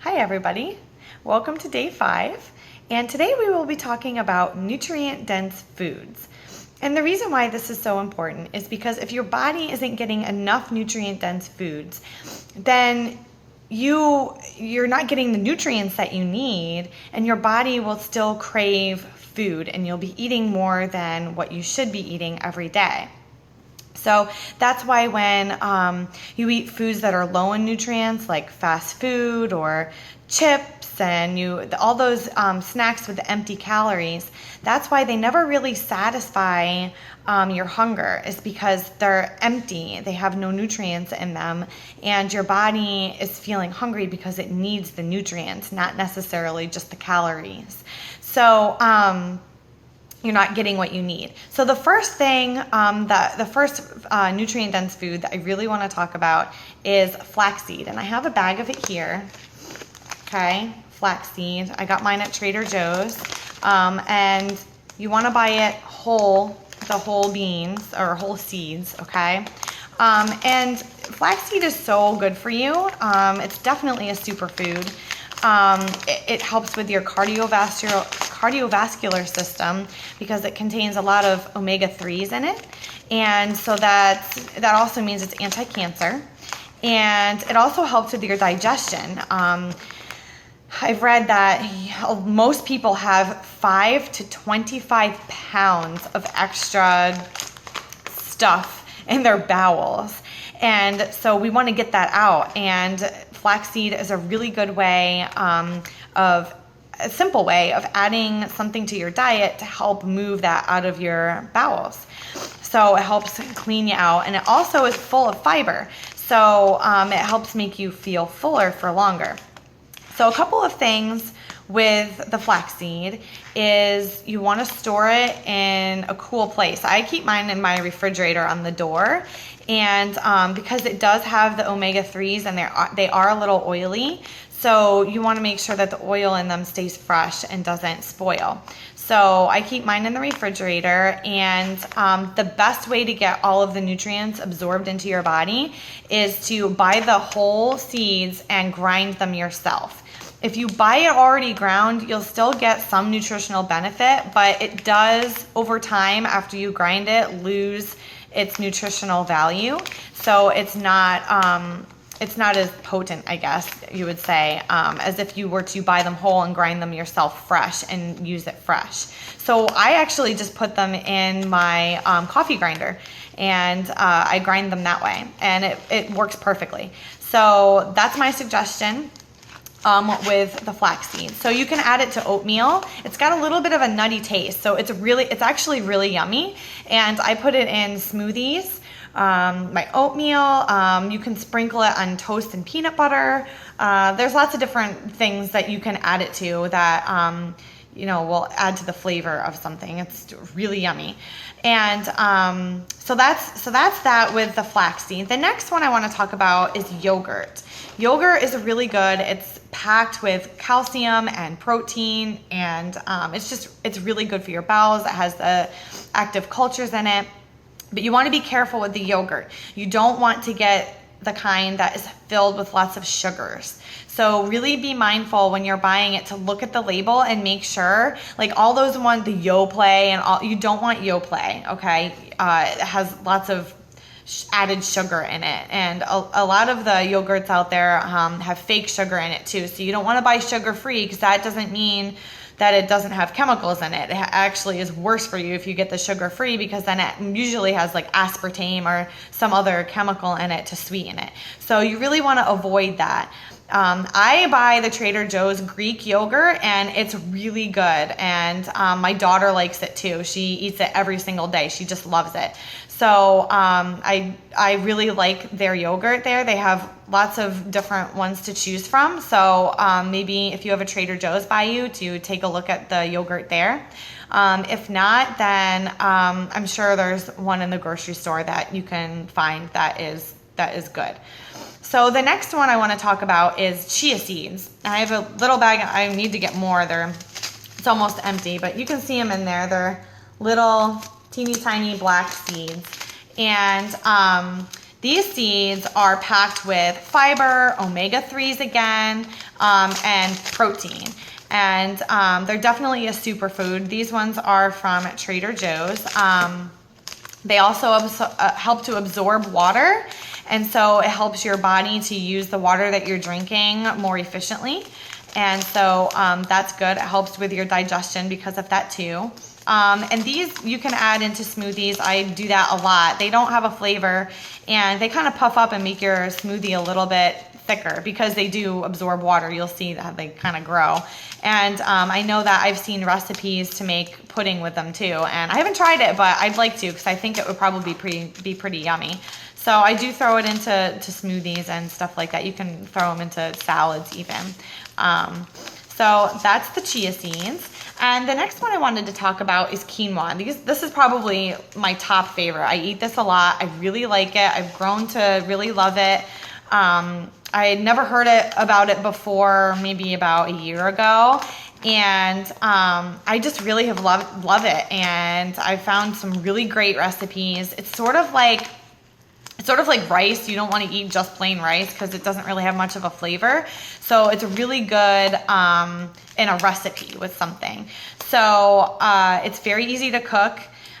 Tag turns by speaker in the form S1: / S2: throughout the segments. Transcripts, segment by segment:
S1: Hi everybody, welcome to day 5, and today we will be talking about nutrient-dense foods. And the reason why this is so important is because if your body isn't getting enough nutrient-dense foods, then you're not getting the nutrients that you need, and your body will still crave food, and you'll be eating more than what you should be eating every day. So that's why when you eat foods that are low in nutrients, like fast food or chips and all those snacks with empty calories, that's why they never really satisfy your hunger, is because they're empty. They have no nutrients in them, and your body is feeling hungry because it needs the nutrients, not necessarily just the calories. So you're not getting what you need. So the first thing, the first nutrient-dense food that I really want to talk about is flaxseed. And I have a bag of it here. Okay, flaxseed. I got mine at Trader Joe's. And you want to buy it whole, the whole beans or whole seeds, okay? And flaxseed is so good for you. It's definitely a superfood. It helps with your cardiovascular system because it contains a lot of omega-3s in it, and so that also means it's anti-cancer, and it also helps with your digestion. I've read that most people have 5 to 25 pounds of extra stuff in their bowels, and so we want to get that out, and flaxseed is a really good way a simple way of adding something to your diet to help move that out of your bowels. So it helps clean you out, and it also is full of fiber. So it helps make you feel fuller for longer. So a couple of things with the flaxseed is you want to store it in a cool place. I keep mine in my refrigerator on the door, and because it does have the omega-3s and they are a little oily, so you want to make sure that the oil in them stays fresh and doesn't spoil. So I keep mine in the refrigerator, and the best way to get all of the nutrients absorbed into your body is to buy the whole seeds and grind them yourself. If you buy it already ground, you'll still get some nutritional benefit, but it does, over time, after you grind it, lose its nutritional value. So it's not as potent, I guess you would say, as if you were to buy them whole and grind them yourself fresh and use it fresh. So I actually just put them in my coffee grinder, and I grind them that way, and it works perfectly. So that's my suggestion with the flaxseed. So you can add it to oatmeal. It's got a little bit of a nutty taste, so it's actually really yummy, and I put it in smoothies. My oatmeal, you can sprinkle it on toast and peanut butter. There's lots of different things that you can add it to that will add to the flavor of something. It's really yummy. And so that's that with the flaxseed. The next one I want to talk about is yogurt. Yogurt is really good. It's packed with calcium and protein, and it's really good for your bowels. It has the active cultures in it. But you want to be careful with the yogurt. You don't want to get the kind that is filled with lots of sugars. So really be mindful when you're buying it to look at the label and make sure, like all those ones, the Yoplait and all, you don't want Yoplait, okay? It has lots of added sugar in it, and a lot of the yogurts out there have fake sugar in it too. So you don't want to buy sugar-free, because that doesn't mean that it doesn't have chemicals in it. It actually is worse for you if you get the sugar-free, because then it usually has like aspartame or some other chemical in it to sweeten it. So you really want to avoid that. I buy the Trader Joe's Greek yogurt, and it's really good, and my daughter likes it too. She eats it every single day. She just loves it. So I really like their yogurt there. They have lots of different ones to choose from. So maybe if you have a Trader Joe's by you, to take a look at the yogurt there. If not, then I'm sure there's one in the grocery store that you can find that is good. So the next one I want to talk about is chia seeds. I have a little bag. I need to get more. It's almost empty, but you can see them in there. They're little teeny tiny black seeds, and These seeds are packed with fiber, omega-3s again, and protein. And they're definitely a superfood. These ones are from Trader Joe's. They also help to absorb water, and so it helps your body to use the water that you're drinking more efficiently. And so that's good. It helps with your digestion because of that too. And these you can add into smoothies. I do that a lot. They don't have a flavor, and they kind of puff up and make your smoothie a little bit thicker because they do absorb water. You'll see that they kind of grow. And I know that I've seen recipes to make pudding with them too. And I haven't tried it, but I'd like to because I think it would probably be pretty yummy. So I do throw it into smoothies and stuff like that. You can throw them into salads even. So that's the chia seeds. And the next one I wanted to talk about is quinoa. This is probably my top favorite. I eat this a lot. I really like it. I've grown to really love it. I had never heard about it before, maybe about a year ago. And I just really have love it. And I found some really great recipes. It's sort of like rice. You don't want to eat just plain rice because it doesn't really have much of a flavor. So it's really good in a recipe with something. So it's very easy to cook.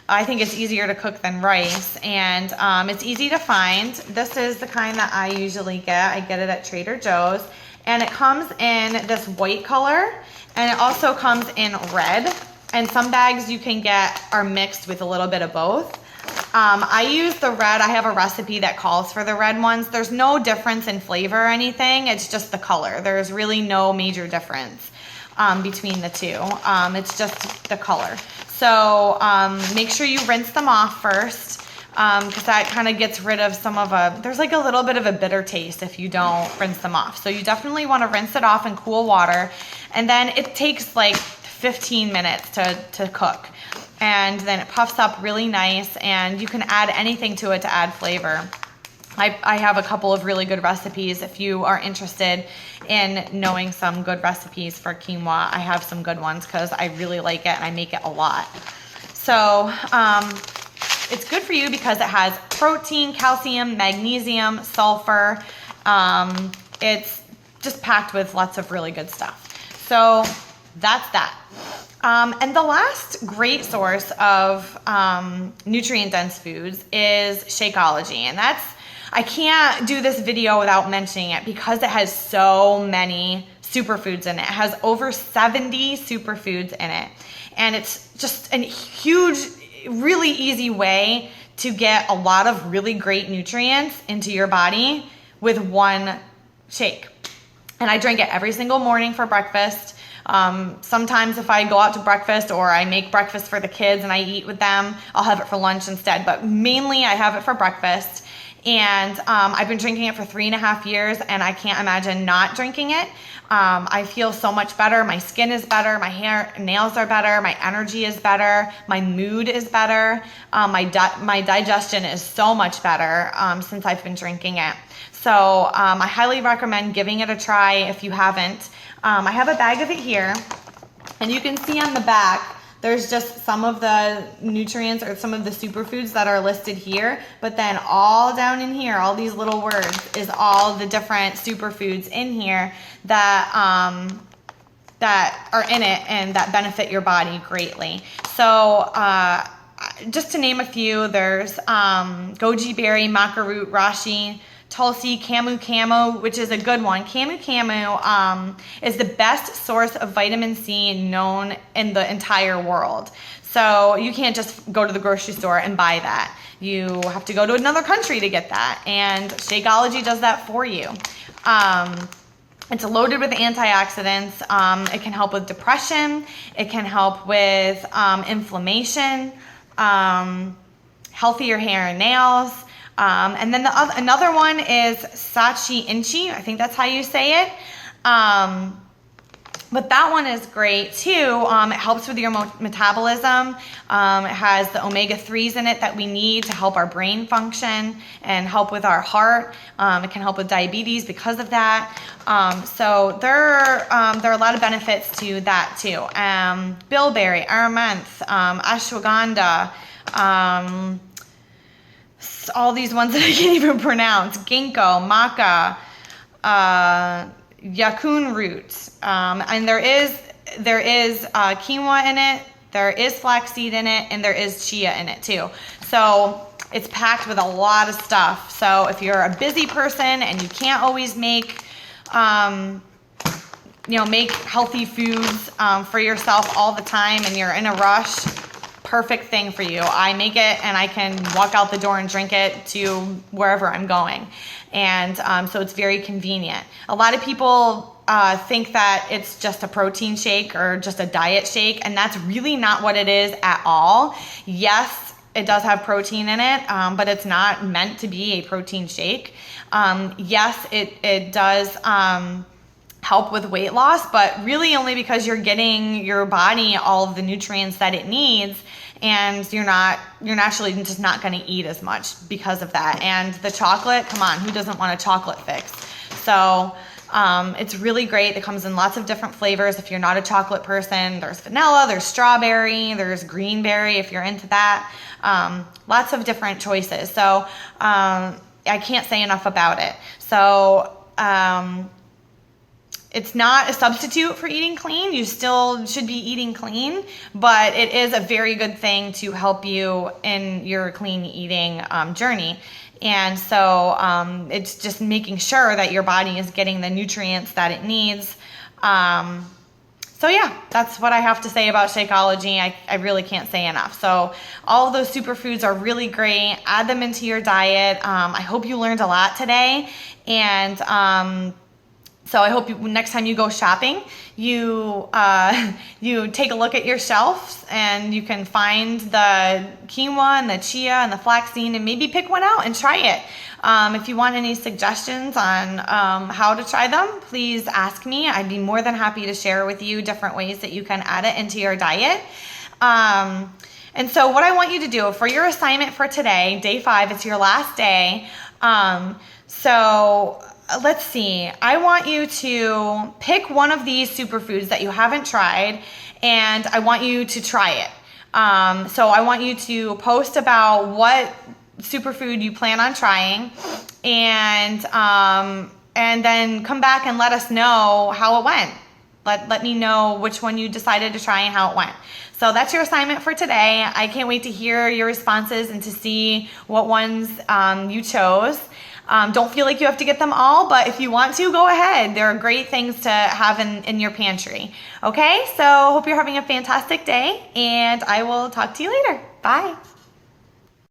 S1: I think it's easier to cook than rice, and it's easy to find. This is the kind that I usually get. I get it at Trader Joe's, and it comes in this white color, and it also comes in red. And some bags you can get are mixed with a little bit of both. I use the red. I have a recipe that calls for the red ones. There's no difference in flavor or anything. It's just the color. There's really no major difference between the two. It's just the color. So make sure you rinse them off first because that kind of gets rid of there's like a little bit of a bitter taste if you don't rinse them off. So you definitely want to rinse it off in cool water. And then it takes like 15 minutes to cook. And then it puffs up really nice, and you can add anything to it to add flavor. I have a couple of really good recipes. If you are interested in knowing some good recipes for quinoa, I have some good ones because I really like it and I make it a lot. So it's good for you because it has protein, calcium, magnesium, sulfur. It's just packed with lots of really good stuff. So that's that. And the last great source of nutrient-dense foods is Shakeology, and I can't do this video without mentioning it because it has so many superfoods in it. It has over 70 superfoods in it, and it's just a huge, really easy way to get a lot of really great nutrients into your body with one shake. And I drink it every single morning for breakfast. Sometimes if I go out to breakfast or I make breakfast for the kids and I eat with them, I'll have it for lunch instead. But mainly I have it for breakfast. And I've been drinking it for 3.5 years, and I can't imagine not drinking it. I feel so much better. My skin is better. My hair, nails are better. My energy is better. My mood is better. My digestion is so much better since I've been drinking it. So I highly recommend giving it a try if you haven't. I have a bag of it here, and you can see on the back there's just some of the nutrients or some of the superfoods that are listed here, but then all down in here, all these little words, is all the different superfoods in here that are in it and that benefit your body greatly. So just to name a few, there's goji berry, maca root, reishi, Tulsi, camu, which is a good one. Camu is the best source of vitamin C known in the entire world. So you can't just go to the grocery store and buy that. You have to go to another country to get that, and Shakeology does that for you. It's loaded with antioxidants. It can help with depression. It can help with inflammation, healthier hair and nails. And then another one is Sachi Inchi. I think that's how you say it. But that one is great too. It helps with your metabolism. It has the omega-3s in it that we need to help our brain function and help with our heart. It can help with diabetes because of that. So there are a lot of benefits to that too. Bilberry, amaranth, ashwagandha, all these ones that I can't even pronounce. Ginkgo, maca, yacun root. And there is quinoa in it, there is flaxseed in it, and there is chia in it too. So it's packed with a lot of stuff. So if you're a busy person and you can't always make, make healthy foods for yourself all the time and you're in a rush, perfect thing for you. I make it and I can walk out the door and drink it to wherever I'm going. And so it's very convenient. A lot of people think that it's just a protein shake or just a diet shake, and that's really not what it is at all. Yes, it does have protein in it, but it's not meant to be a protein shake. Yes, it does help with weight loss, but really only because you're getting your body all of the nutrients that it needs, and you're naturally just not going to eat as much because of that. And the chocolate, come on, who doesn't want a chocolate fix? So it's really great. It comes in lots of different flavors. If you're not a chocolate person, there's vanilla, there's strawberry, there's greenberry if you're into that. Lots of different choices. So I can't say enough about it. So it's not a substitute for eating clean. You still should be eating clean, but it is a very good thing to help you in your clean eating journey. And so it's just making sure that your body is getting the nutrients that it needs. So yeah, that's what I have to say about Shakeology. I really can't say enough. So all of those superfoods are really great. Add them into your diet. I hope you learned a lot today. And so I hope next time you go shopping, you take a look at your shelves and you can find the quinoa and the chia and the flaxseed and maybe pick one out and try it. If you want any suggestions on how to try them, please ask me. I'd be more than happy to share with you different ways that you can add it into your diet. And so what I want you to do for your assignment for today, day 5, it's your last day. Let's see. I want you to pick one of these superfoods that you haven't tried, and I want you to try it. So I want you to post about what superfood you plan on trying, and then come back and let us know how it went. Let me know which one you decided to try and how it went. So that's your assignment for today. I can't wait to hear your responses and to see what ones you chose. Don't feel like you have to get them all, but if you want to, go ahead. There are great things to have in your pantry. Okay, so hope you're having a fantastic day, and I will talk to you later. Bye.